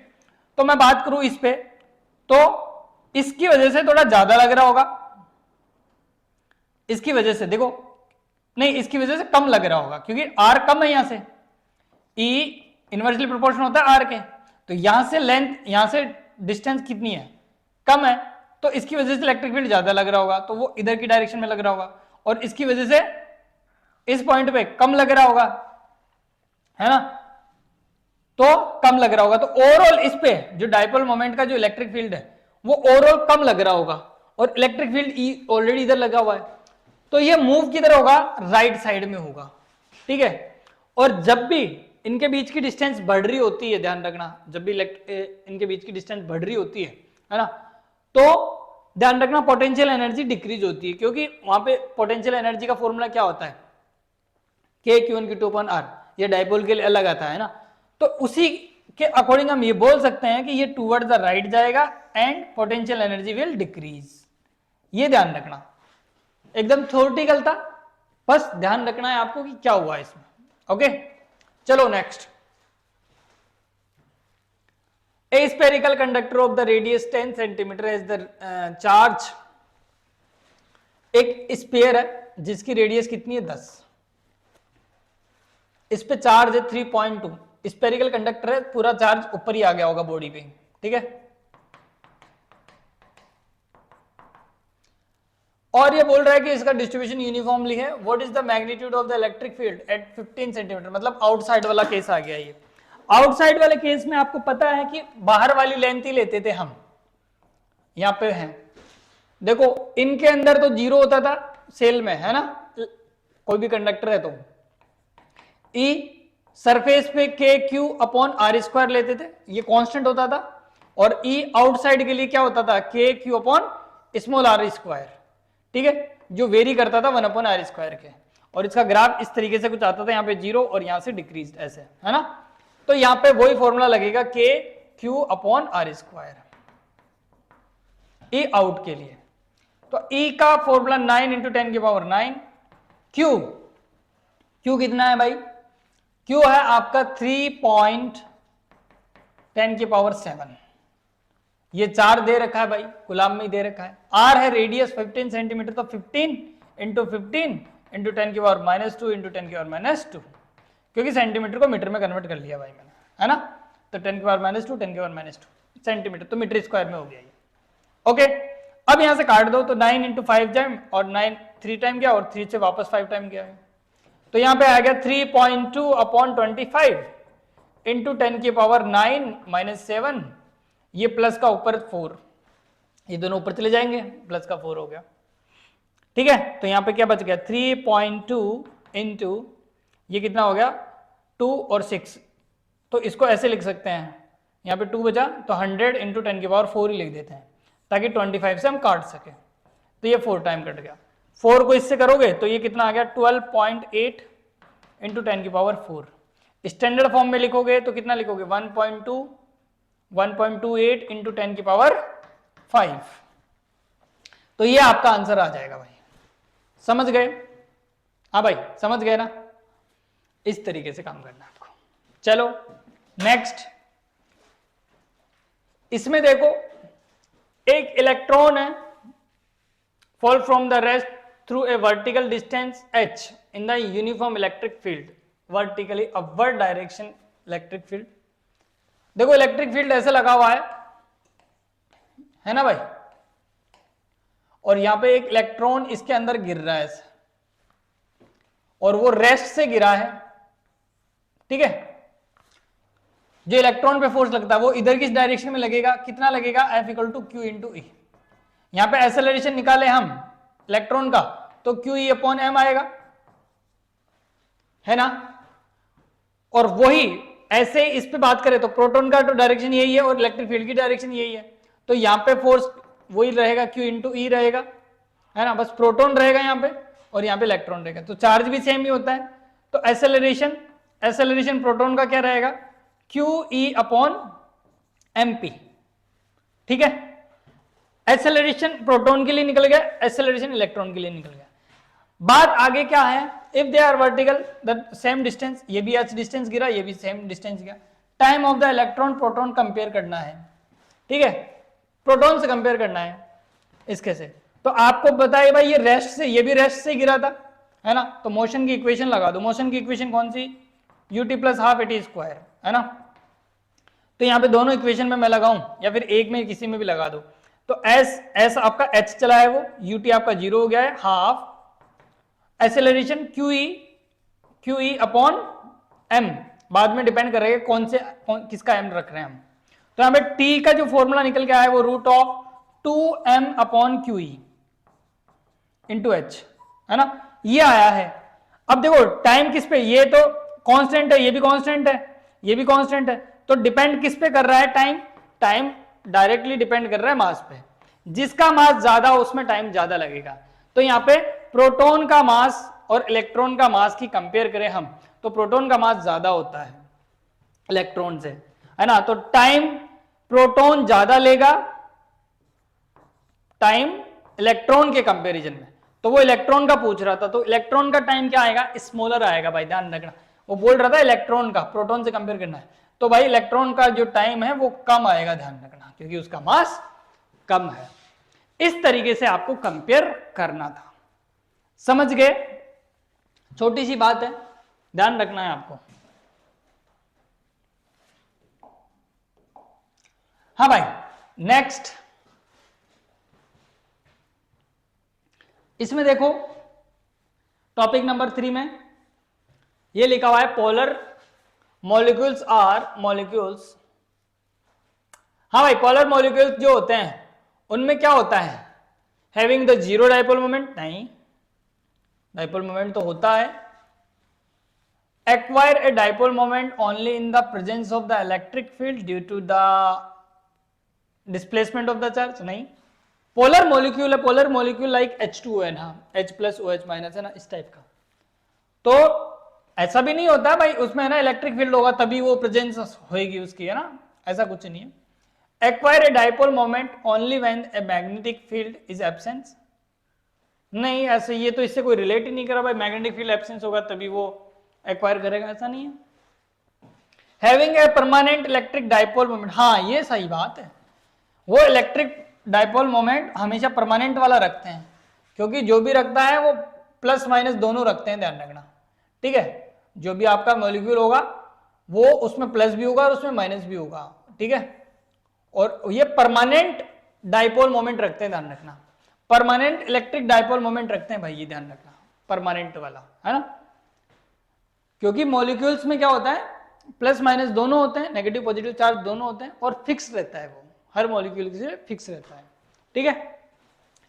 तो मैं बात करूं इस पे, तो इसकी वजह से थोड़ा ज्यादा लग रहा होगा, इसकी वजह से देखो, नहीं इसकी वजह से कम लग रहा होगा, क्योंकि आर कम है यहां से, ई इनवर्सली प्रोपोर्शनल होता है आर के, तो यहां से लेंथ, यहां से डिस्टेंस कितनी है, कम है, तो इसकी वजह से इलेक्ट्रिक फील्ड ज्यादा लग रहा होगा, तो वो इधर की डायरेक्शन में लग रहा होगा, और इसकी वजह से इस पॉइंट पे कम लग रहा होगा, है ना, तो कम लग रहा होगा। तो ओवरऑल इस पे जो डाइपोल मोमेंट का जो इलेक्ट्रिक फील्ड है वो ओवरऑल कम लग रहा होगा, और इलेक्ट्रिक फील्ड ई ऑलरेडी इधर लगा हुआ है, तो ये मूव किधर होगा, राइट साइड में होगा, ठीक है। और जब भी इनके बीच की डिस्टेंस बढ़ रही होती है, ध्यान रखना, जब भी इनके बीच की डिस्टेंस बढ़ रही होती है ना, तो ध्यान रखना पोटेंशियल एनर्जी डिक्रीज होती है, क्योंकि वहां पे पोटेंशियल एनर्जी का फॉर्मूला क्या होता है, K/Q1Q2/R, ये डाइपोल के लिए अलग आता है ना, तो उसी के अकॉर्डिंग हम ये बोल सकते हैं कि ये टूवर्ड द राइट जाएगा and potential energy will decrease. ये ध्यान रखना, एकदम थ्योरेटिकल था, बस ध्यान रखना है आपको कि क्या हुआ इसमें। ओके चलो next, A spherical conductor of the radius 10 centimetre has the charge, एक स्फीयर है जिसकी रेडियस कितनी है 10, इस पे चार्ज है 3.2, स्फेरिकल कंडक्टर है, पूरा चार्ज ऊपर ही आ गया होगा बॉडी पे, ठीक है। और ये बोल रहा है कि इसका डिस्ट्रीब्यूशन यूनिफॉर्मली है। What is the magnitude of the electric field at 15 centimetre, मतलब आउटसाइड वाला केस आ गया ये। आउटसाइड वाले केस में आपको पता है कि बाहर वाली लेंथ ही लेते थे हम, यहां पे है देखो, इनके अंदर तो 0 होता था सेल में, है ना, कोई भी कंडक्टर है तो ई सरफेस पे के क्यू अपॉन आर स्क्वायर लेते थे, ये कांस्टेंट होता था, और ई आउटसाइड के लिए क्या होता था, K Q upon small R square, ठीक है, जो वेरी करता था 1 अपॉन आर स्क्वायर के, और इसका ग्राफ इस तरीके से कुछ आता था, यहाँ पे 0 और यहां से डिक्रीज ऐसे, है ना। तो यहां पे वही फॉर्मूला लगेगा K Q upon R square E out के लिए। तो ई का फॉर्मूला 9 इंटू 10 की पावर 9, क्यू क्यू कितना है भाई, क्यू है आपका 3.10 की पावर 7, ये 4 दे रखा है भाई, गुलाम में दे रखा है। आर है रेडियस 15 सेंटीमीटर, तो 15 इंटू 15 इंटू 10 की पावर -2 इंटू 10 की पावर -2, क्योंकि सेंटीमीटर को मीटर में कन्वर्ट कर लिया भाई मैंने, है ना, तो 10 की पावर -2 10 की पावर -2 सेंटीमीटर, तो मीटर स्क्वायर में हो गया ये। ओके, अब यहां से काट दो, तो 9 इंटू 5 टाइम, और 9 3 टाइम गया, और 3 से वापस 5 टाइम गया है, तो यहां पे आ गया 3.2 अपॉन 25 इंटू 10 की पावर 9 -7, ये प्लस का ऊपर 4, ये दोनों ऊपर चले जाएंगे, प्लस का 4 हो गया, ठीक है। तो यहां पे क्या बच गया, 3.2 इंटू ये कितना हो गया 2 और 6, तो इसको ऐसे लिख सकते हैं, यहाँ पे 2 बचा, तो 100 इंटू 10 की पावर 4 ही लिख देते हैं, ताकि 25 से हम काट सके, तो ये 4 टाइम कट गया, 4 को इससे करोगे तो ये कितना आ गया 12.8 इंटू 10 की पावर 4, स्टैंडर्ड फॉर्म में लिखोगे तो कितना लिखोगे 1.28 इंटू 10 की पावर 5, तो ये आपका आंसर आ जाएगा भाई, समझ गए, हाँ भाई समझ गए ना, इस तरीके से काम करना है आपको। चलो नेक्स्ट, इसमें देखो एक इलेक्ट्रॉन है, fall from the rest through a vertical distance h in the uniform electric field, vertically upward direction electric field. देखो इलेक्ट्रिक फील्ड ऐसे लगा हुआ है ना भाई, और यहां पे एक इलेक्ट्रॉन इसके अंदर गिर रहा है ऐसे, और वो रेस्ट से गिरा है, ठीक है, जो इलेक्ट्रॉन पे फोर्स लगता है वो इधर किस डायरेक्शन में लगेगा, कितना लगेगा F equal to q into e, यहां पे एक्सेलरेशन निकाले हम इलेक्ट्रॉन का, तो क्यू ई अपॉन एम आएगा, है ना, और वही ऐसे इस पे बात करें तो प्रोटॉन का तो डायरेक्शन यही है और इलेक्ट्रिक फील्ड की डायरेक्शन यही है, तो यहां पे फोर्स वही रहेगा क्यू इंटू ई रहेगा, है ना, बस प्रोटॉन रहेगा यहां पे और यहां पे इलेक्ट्रॉन रहेगा, तो चार्ज भी सेम ही होता है, तो एक्सेलरेशन प्रोटॉन का क्या रहेगा Q E upon M P, ठीक है, एक्सेलरेशन प्रोटॉन के लिए निकल गया, एक्सेलरेशन इलेक्ट्रॉन के लिए निकल गया। बात आगे क्या है, if they are vertical the same distance, ये भी h डिस्टेंस गिरा, ये भी सेम डिस्टेंस गया, time of the electron proton compare करना है, ठीक है, प्रोटॉन से कंपेयर करना है इसके से, तो आपको बताइए भाई ये रेस्ट से, ये भी रेस्ट से गिरा था, है ना, तो मोशन की इक्वेशन लगा दो, मोशन की इक्वेशन कौन सी, ut plus half eighty square, है ना, तो यहाँ पे दोनों इक्वेशन में मैं लगाऊं या फिर एक में किसी में भी लगा दो, तो एस आपका h चला है, वो ut आपका 0 हो गया है, half acceleration Q E upon M, बाद में डिपेंड कर रहा है किसका एम रख रहे हैं हम, तो यहां पे t का जो फॉर्मूला निकल के आया है वो root of 2m upon Q E into H, है ना, ये आया है। अब देखो टाइम किस पे, ये तो कांस्टेंट है, ये भी कांस्टेंट है, ये भी कांस्टेंट है, तो डिपेंड किस पे कर रहा है टाइम डायरेक्टली डिपेंड कर रहा है मास पे, जिसका मास ज्यादा उसमें टाइम ज्यादा लगेगा, तो यहाँ पे प्रोटॉन का मास और इलेक्ट्रॉन का मास की कंपेयर करें हम, तो प्रोटॉन का मास ज्यादा होता है इलेक्ट्रॉन से, है ना, तो टाइम प्रोटॉन ज्यादा लेगा टाइम इलेक्ट्रॉन के कंपैरिजन में, तो वो इलेक्ट्रॉन का पूछ रहा था, तो इलेक्ट्रॉन का टाइम क्या आएगा, स्मॉलर आएगा भाई, ध्यान रखना, वो बोल रहा था इलेक्ट्रॉन का, प्रोटॉन से कंपेयर करना है, तो भाई इलेक्ट्रॉन का जो टाइम है वो कम आएगा, ध्यान रखना, क्योंकि उसका मास कम है। इस तरीके से आपको कंपेयर करना था, समझ गए, छोटी सी बात है, ध्यान रखना है आपको। हाँ भाई नेक्स्ट, इसमें देखो टॉपिक नंबर 3 में ये लिखा हुआ है पोलर मॉलिक्यूल्स आर मॉलिक्यूल्स, हाँ भाई पोलर मॉलिक्यूल्स जो होते हैं उनमें क्या होता है, having the zero dipole moment, नहीं डाइपोल मोमेंट तो होता है, acquire a dipole moment only in the presence of the electric field due to the displacement of the charge, नहीं, पोलर मॉलिक्यूल है, पोलर मॉलिक्यूल लाइक H2O है ना, H plus OH minus है ना, इस टाइप का, तो ऐसा भी नहीं होता भाई उसमें है ना इलेक्ट्रिक फील्ड होगा तभी वो प्रेजेंस होगी उसकी, है ना, ऐसा कुछ नहीं है। Acquire a dipole moment only when a magnetic field is absence, नहीं ऐसे ये तो इससे कोई रिलेट ही नहीं करा भाई, मैग्नेटिक फील्ड एब्सेंस होगा तभी वो एक्वायर करेगा, ऐसा नहीं है। Having a permanent electric dipole moment, हाँ ये सही बात है, वो इलेक्ट्रिक डाइपोल मोमेंट हमेशा परमानेंट वाला रखते हैं, क्योंकि जो भी रखता है वो प्लस माइनस दोनों रखते हैं, ध्यान रखना, ठीक है, जो भी आपका मॉलिक्यूल होगा वो उसमें प्लस भी होगा और उसमें माइनस भी होगा, ठीक है, और ये परमानेंट डाइपोल मोमेंट रखते हैं, ध्यान रखना, परमानेंट इलेक्ट्रिक डाइपोल मोमेंट रखते हैं भाई, ये ध्यान रखना, परमानेंट वाला, है ना, क्योंकि मॉलिक्यूल्स में क्या होता है प्लस माइनस दोनों होते हैं, नेगेटिव पॉजिटिव चार्ज दोनों होते हैं, और फिक्स रहता है वो, हर मॉलिक्यूल से फिक्स रहता है, ठीक है।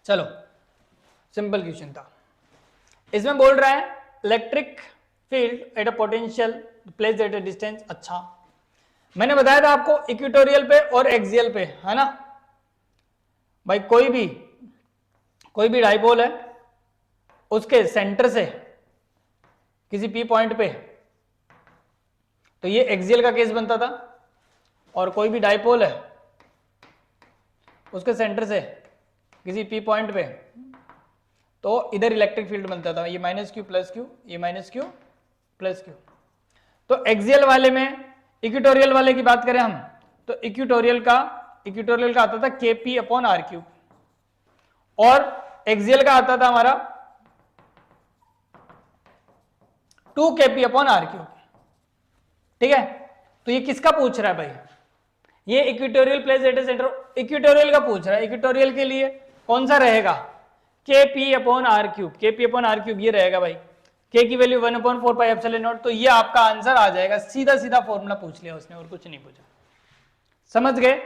चलो सिंपल क्वेश्चन था, इसमें बोल रहा है electric field at a potential place at a distance, अच्छा मैंने बताया था आपको इक्वेटोरियल पे और एक्सियल पे, है ना भाई, कोई भी डाइपोल है उसके सेंटर से किसी पी पॉइंट पे, तो ये एक्सियल का केस बनता था, और कोई भी डाइपोल है उसके सेंटर से किसी पी पॉइंट पे, तो इधर इलेक्ट्रिक फील्ड बनता था, ये माइनस क्यू प्लस क्यू, ये माइनस क्यू प्लस क्यू। तो एक्सियल वाले में, इक्वेटोरियल वाले की बात करें हम, तो इक्वेटोरियल का आता था के पी अपॉन आर क्यूब, और एक्सियल का आता था हमारा 2 kp अपॉन आर क्यूब, ठीक है। तो ये किसका पूछ रहा है भाई, ये equatorial place at A centre, equatorial का पूछ रहा है, इक्वेटोरियल के लिए कौन सा रहेगा, के पी अपॉन आर क्यूब, के पी अपॉन आर क्यूब ये रहेगा भाई, के की वैल्यू 1/4 पाई एप्सिलॉन नॉट, तो ये आपका आंसर आ जाएगा, सीधा सीधा फॉर्मूला पूछ लिया उसने और कुछ नहीं पूछा, समझ गए।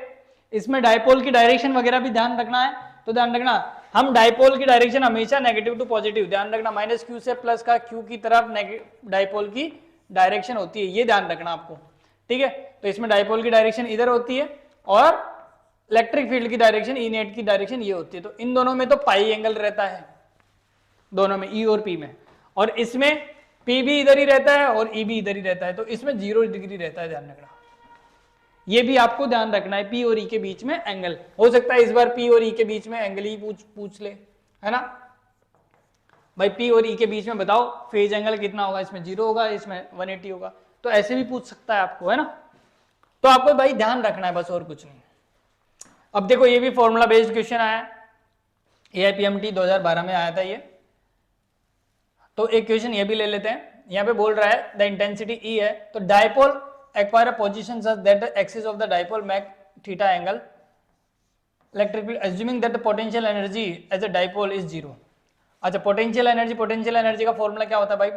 इसमें डाइपोल की डायरेक्शन वगैरह भी ध्यान रखना है, तो ध्यान रखना हम डाइपोल की डायरेक्शन हमेशा नेगेटिव टू पॉजिटिव, ध्यान रखना माइनस क्यू से प्लस का क्यू की तरफ डाइपोल की डायरेक्शन होती है, ये ध्यान रखना आपको, ठीक है। तो इसमें डाइपोल की डायरेक्शन इधर होती है और इलेक्ट्रिक फील्ड की डायरेक्शन ई नेट की डायरेक्शन ये होती है, तो इन दोनों में तो पाई एंगल रहता है, दोनों में ई और पी में, और इसमें पी भी इधर ही रहता है और ई भी इधर ही रहता है, तो इसमें 0 डिग्री रहता है, ध्यान रखना, ये भी आपको ध्यान रखना है, पी और ई के बीच में एंगल, हो सकता है इस बार पी और ई के बीच में एंगल ही पूछ ले, है ना भाई, पी और ई के बीच में बताओ फेज एंगल कितना होगा, इसमें 0 होगा, इसमें 180 होगा, तो ऐसे भी पूछ सकता है आपको, है ना, तो आपको भाई ध्यान रखना है बस, और कुछ नहीं। अब देखो ये भी फॉर्मूला बेस्ड क्वेश्चन आया, AIPMT 2012 में आया था ये, तो एक क्वेश्चन ये भी ले लेते हैं, यहाँ पे बोल रहा है द इंटेंसिटी ई है, तो dipole acquire a position such that the axis of the dipole make theta angle electric field assuming that the potential energy as a dipole is 0। अच्छा पोटेंशियल एनर्जी का फॉर्मूला क्या होता है भाई,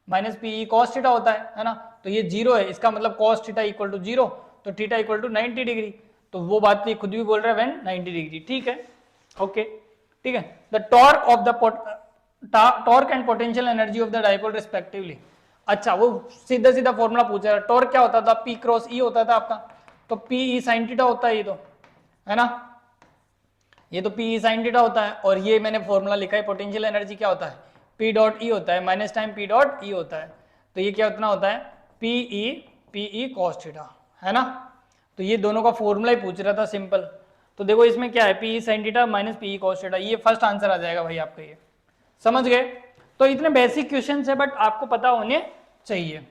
माइनस पीई कॉस थीटा होता है ना, तो ये 0 है, इसका मतलब कॉस थीटा इक्वल टू 0, तो थीटा इक्वल टू 90 डिग्री, तो वो बात खुद भी बोल रहा है व्हेन 90 डिग्री, ठीक है, ओके, ठीक है। The torque of the torque and potential energy of the dipole respectively, अच्छा वो सीधा सीधा फॉर्मूला पूछ रहा है, टॉर्क क्या होता था, पी क्रॉस ई होता था आपका, तो पी ई साइन थीटा होता है, ये तो है ना, ये तो पी ई साइन थीटा होता है, और ये मैंने फॉर्मूला लिखा है पोटेंशियल एनर्जी क्या होता है, पी डॉट ई होता है minus time P dot E होता है, तो ये क्या उतना होता है पी ई कॉस थीटा, है ना, तो ये दोनों का फॉर्मूला ही पूछ रहा था सिंपल, तो देखो इसमें क्या है P E sine theta minus P E cos theta, ये फर्स्ट आंसर आ जाएगा भाई आपका, ये समझ गए। तो इतने बेसिक क्वेश्चन है बट आपको पता होने चाहिए।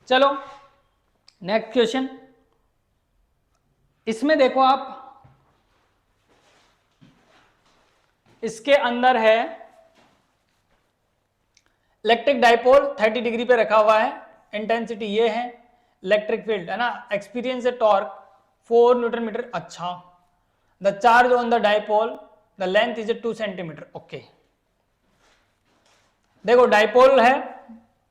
चलो नेक्स्ट क्वेश्चन, इसमें देखो आप, इसके अंदर है इलेक्ट्रिक डाइपोल 30 डिग्री पे रखा हुआ है, इंटेंसिटी ये है, इलेक्ट्रिक फील्ड है ना, एक्सपीरियंस है टॉर्क 4 न्यूटन मीटर, अच्छा, the charge on the dipole the length is 2 centimetre, okay. देखो डाइपोल है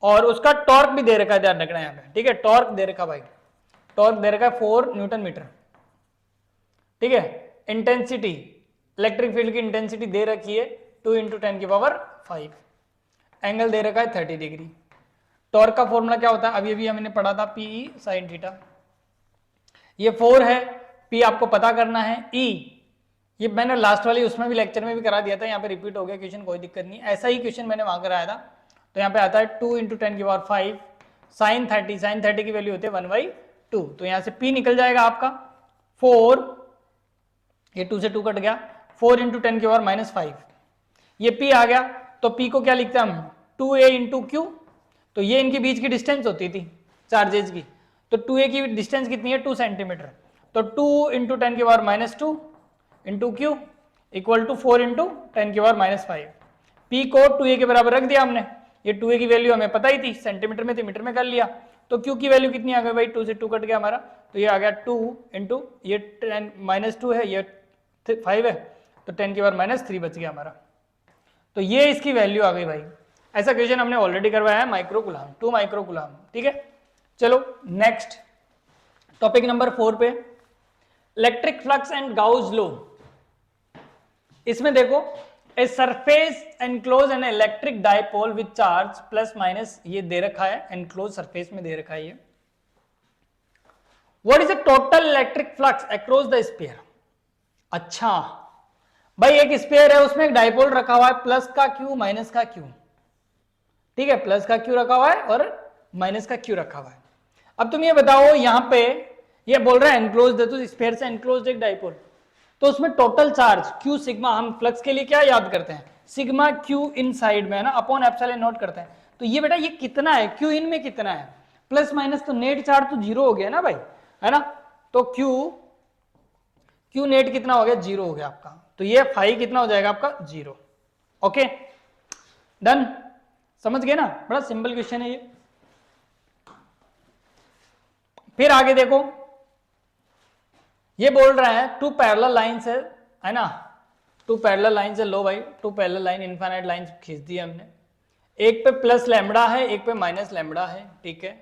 और उसका टॉर्क भी दे रखा है, ध्यान रखना यहाँ पे, ठीक है, टॉर्क दे रखा भाई, टॉर्क दे रखा है 4 न्यूटन मीटर, ठीक है। इंटेंसिटी, इलेक्ट्रिक फील्ड की इंटेंसिटी दे रखी है 2 × 10⁵, एंगल दे रखा है 30 डिग्री। टॉर्क का फॉर्मूला क्या होता है, अभी अभी हमने पढ़ा था, PE sin थीटा। ये 4 है, P आपको पता करना है, E ये मैंने लास्ट वाली उसमें भी लेक्चर में भी करा दिया था, यहाँ पे रिपीट हो गया क्वेश्चन, कोई दिक्कत नहीं, ऐसा ही क्वेश्चन मैंने वहां कराया था। तो यहाँ पे आता है 2 × 10⁵ sin 30, sin 30 की वैल्यू होती है 1/2, तो यहाँ से P निकल जाएगा आपका 4, ये 2 से 2 कट गया, 4 × 10⁻⁵, ये P आ गया। तो P को क्या लिखते हैं हम, 2a × Q, तो ये इनके बीच की डिस्टेंस होती थी चार्जेस की, तो 2a की डिस्टेंस कितनी है, 2 सेंटीमीटर, तो 2 × 10⁻² into Q equal to 4 × 10⁻⁵। P को 2a के बराबर रख दिया हमने, ये 2a की वैल्यू हमें पता ही थी, सेंटीमीटर में थी, मीटर में कर लिया, तो Q की वैल्यू कितनी आ गई भाई, 2 से 2 कट गया हमारा, तो ये आ गया 2 × ये 10⁻² है, ये 5 है, तो 10⁻³ बच गया हमारा। तो ये इसकी वैल्यू आ गई भाई। ऐसा क्वेश्चन हमने ऑलरेडी करवाया है, माइक्रो कूलम, 2 माइक्रो कूलम, ठीक है। चलो नेक्स्ट टॉपिक नंबर 4 पे, electric flux and Gauss law. इसमें देखो, a surface enclose an electric dipole with charge plus minus, ये दे रखा है, एनक्लोज सरफेस में दे रखा है ये। What is the total electric flux across the sphere. अच्छा भाई, एक स्फीयर है, उसमें एक डाइपोल रखा हुआ है, प्लस का क्यू माइनस का क्यू, ठीक है, प्लस का क्यू रखा हुआ है और माइनस का क्यू रखा हुआ है। अब तुम ये बताओ, यहां पे ये बोल रहा है एनक्लोज, तो स्फीयर से एनक्लोज एक डाइपोल, तो उसमें टोटल चार्ज क्यू सिग्मा, हम फ्लक्स के लिए क्या याद करते हैं, सिग्मा क्यू इन साइड में है ना, अपॉन एप्सिलॉन नॉट करते हैं। तो ये बेटा ये कितना है, क्यू इन में कितना है, प्लस माइनस, तो नेट चार्ज तो 0 हो गया ना भाई, है ना, तो क्यू नेट कितना हो गया, 0 हो गया आपका, तो ये फाई कितना हो जाएगा आपका, 0। ओके डन, समझ गए ना, बड़ा सिंपल क्वेश्चन है ये। फिर आगे देखो, ये बोल रहा है 2 पैरेलल लाइंस है ना, 2 पैरेलल लाइंस है, लो भाई 2 पैरेलल लाइन, इनफाइनाइट लाइंस खींच दी हमने, एक पे प्लस लैम्बडा है, एक पे माइनस लैम्बडा है, ठीक है,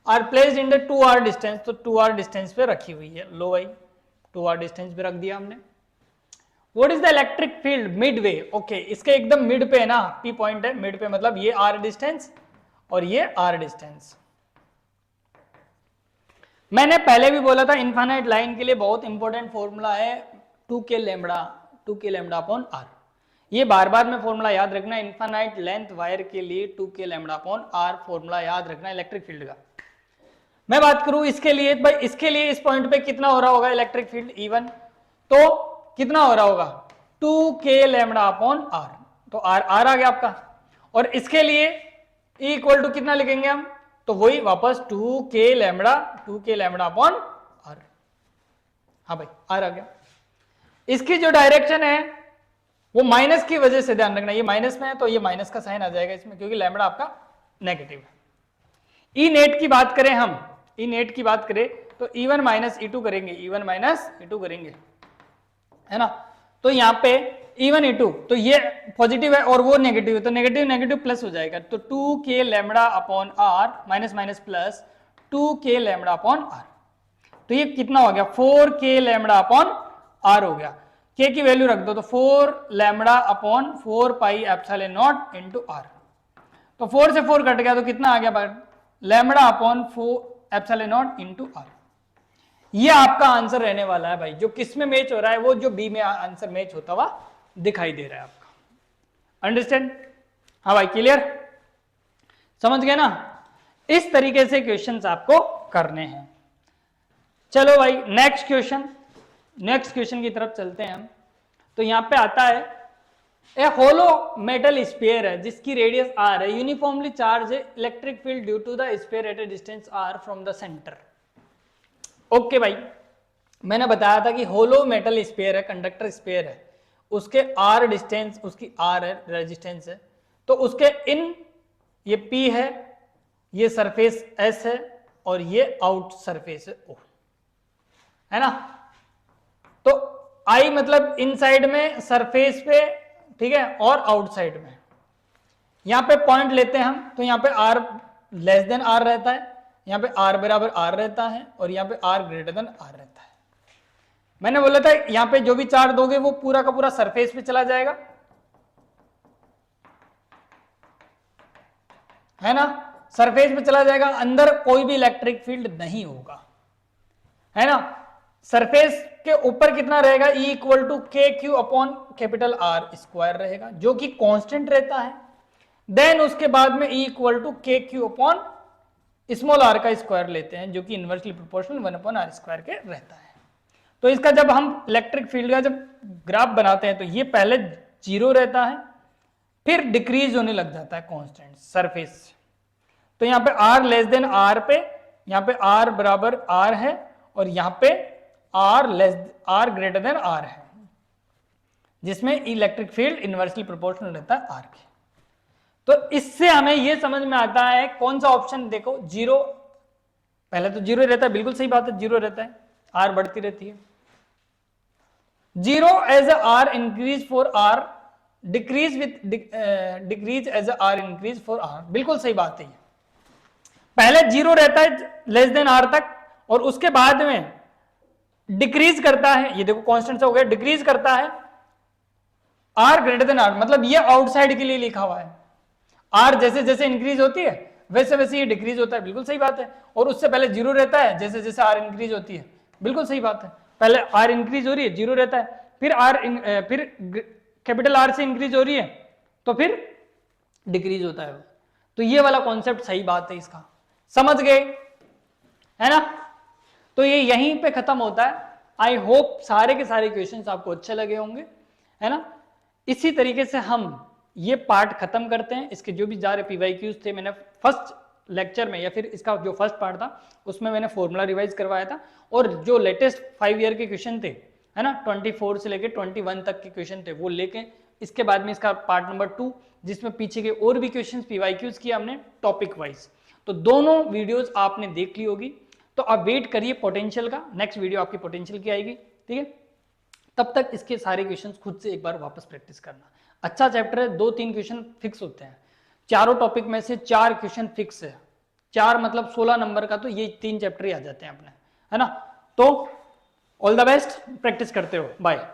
are placed in the 2r distance, तो 2r डिस्टेंस पे रखी हुई है, लो भाई 2r डिस्टेंस पे रख दिया हमने। What is the electric field Midway, okay, इसके एकदम मिड पे है ना, P पॉइंट है मिड पे, मतलब ये r डिस्टेंस और ये r डिस्टेंस। मैंने पहले भी बोला था, इनफाइनाइट लाइन के लिए बहुत इंपॉर्टेंट फॉर्मूला है 2k लैम्बडा अपॉन r, ये बार बार में फॉर्मूला याद रखना, इनफाइनाइट लेंथ वायर के लिए 2k lambda upon r formula याद रखना इलेक्ट्रिक फील्ड का। मैं बात करूं इसके लिए भाई, इसके लिए इस पॉइंट पे कितना हो रहा होगा इलेक्ट्रिक फील्ड E1, तो कितना हो रहा होगा 2k लैम्बडा अपॉन r, तो r आ गया आपका, और इसके लिए E इक्वल टू कितना लिखेंगे हम, तो वही वापस 2k लैम्बडा अपॉन r, हाँ भाई r आ गया। इसकी जो डायरेक्शन है वो माइनस की वजह से, ध्यान रखना ये माइनस में है, तो ये माइनस का साइन आ जाएगा इसमें, क्योंकि लैम्बडा आपका नेगेटिव है। ई नेट की बात करें हम, ई नेट की बात करें तो E1 माइनस E2 करेंगे, E1 माइनस E2 करेंगे, है ना, तो यहाँ पे E1 E2, तो ये पॉजिटिव है और वो नेगेटिव है, तो नेगेटिव नेगेटिव प्लस हो जाएगा, तो 2k lambda upon r minus minus plus 2k lambda upon r, तो ये कितना हो गया 4k लैम्बडा अपॉन r हो गया, k की वैल्यू रख दो, तो 4 lambda upon 4 pi epsilon not into r, तो 4 से 4 कट गया, तो कितना आ गया lambda upon 4 epsilon not into r। ये आपका आंसर रहने वाला है भाई, जो किस में मैच हो रहा है, वो जो बी में आंसर मैच होता हुआ दिखाई दे रहा है आपका, अंडरस्टैंड, हाँ भाई क्लियर, समझ गए ना, इस तरीके से क्वेश्चंस आपको करने हैं। चलो भाई नेक्स्ट क्वेश्चन की तरफ चलते हैं हम। तो यहां पे आता है ए होलो मेटल स्फीयर है जिसकी रेडियस r है, यूनिफॉर्मली चार्ज है, electric field due to the sphere at a distance r from the centre. Okay भाई, मैंने बताया था कि होलो मेटल स्फीयर है, कंडक्टर स्फीयर है, उसके r डिस्टेंस, उसकी r है रेजिस्टेंस है, तो उसके इन ये p है, ये सरफेस s है और ये आउट सरफेस है o, है ना, तो I मतलब इनसाइड में सरफेस पे, ठीक है, और आउटसाइड में, यहाँ पे पॉइंट लेते हैं हम, तो यहाँ पे r लेस देन r रहता है, यहाँ पे r बराबर r रहता है, और यहाँ पे r ग्रेटर देन r रहता है। मैंने बोला था यहाँ पे जो भी चार्ज दोगे वो पूरा का पूरा सरफेस पे चला जाएगा, है ना, सरफेस पे चला जाएगा, अंदर कोई भी इलेक्ट्रिक फील्ड नहीं होगा, है ना। सरफेस के ऊपर कितना रहेगा, E equal to k Q upon capital R square रहेगा, जो कि कांस्टेंट रहता है। देन उसके बाद में E equal to k Q upon small r का स्क्वायर लेते हैं, जो कि inversely proportional 1 upon r square के रहता है। तो इसका जब हम इलेक्ट्रिक फील्ड का जब ग्राफ बनाते हैं तो ये पहले 0 रहता है, फिर डिक्रीज होने लग जाता है कांस्टेंट सरफेस से। तो यहाँ पे r लेस देन r पे, यहाँ पे r बराबर r है, और यहाँ पे r ग्रेटर देन r है, जिसमें इलेक्ट्रिक फील्ड इनवर्सली प्रोपोर्शनल रहता है r के। तो इससे हमें यह समझ में आता है कौन सा ऑप्शन, देखो 0, पहले तो 0 रहता है, बिल्कुल सही बात है, 0 रहता है, r बढ़ती रहती है। 0 as r increase for r, decrease with decrease as r increase for r, बिल्कुल सही बात है। पहले 0 रहता है लेस देन r तक, और उसके बाद में डिक्रीज करता है, ये देखो कांस्टेंट से हो गया, डिक्रीज करता है r ग्रेटर देन r, मतलब ये आउटसाइड के लिए लिखा हुआ है, r जैसे जैसे इंक्रीज होती है वैसे वैसे ये डिक्रीज होता है, बिल्कुल सही बात है। और उससे पहले 0 रहता है, जैसे जैसे r इंक्रीज होती है, बिल्कुल सही बात है, पहले r इंक्रीज हो रही है 0 रहता है, फिर कैपिटल R से इंक्रीज हो रही है तो फिर डिक्रीज होता है। तो ये वाला कॉन्सेप्ट सही बात है, इसका समझ गए, है ना। तो ये यहीं पे खत्म होता है। आई होप सारे के सारे क्वेश्चंस आपको अच्छे लगे होंगे, है ना। इसी तरीके से हम ये पार्ट खत्म करते हैं। इसके जो भी जा रहे PYQs थे, मैंने फर्स्ट लेक्चर में या फिर इसका जो फर्स्ट पार्ट था उसमें मैंने फॉर्मूला रिवाइज करवाया था, और जो लेटेस्ट 5 ईयर के क्वेश्चन थे, है ना, 24 से लेके 21 तक के क्वेश्चन थे वो लेके, इसके बाद में इसका पार्ट नंबर 2 जिसमें पीछे के और भी क्वेश्चंस PYQs किए हमने टॉपिक वाइज। तो दोनों वीडियोस आपने देख ली होगी, तो आप वेट करिए पोटेंशियल का, नेक्स्ट वीडियो आपकी पोटेंशियल की आएगी, ठीक है। तब तक इसके सारे क्वेश्चंस खुद से एक बार वापस प्रैक्टिस करना। अच्छा चैप्टर है, 2-3 क्वेश्चन फिक्स होते हैं, चारों टॉपिक में से 4 क्वेश्चन फिक्स है, 4 मतलब 16 नंबर का, तो ये 3 चैप्टर ही आ जाते हैं अपने, है ना। तो ऑल द बेस्ट, प्रैक्टिस करते हो, बाय।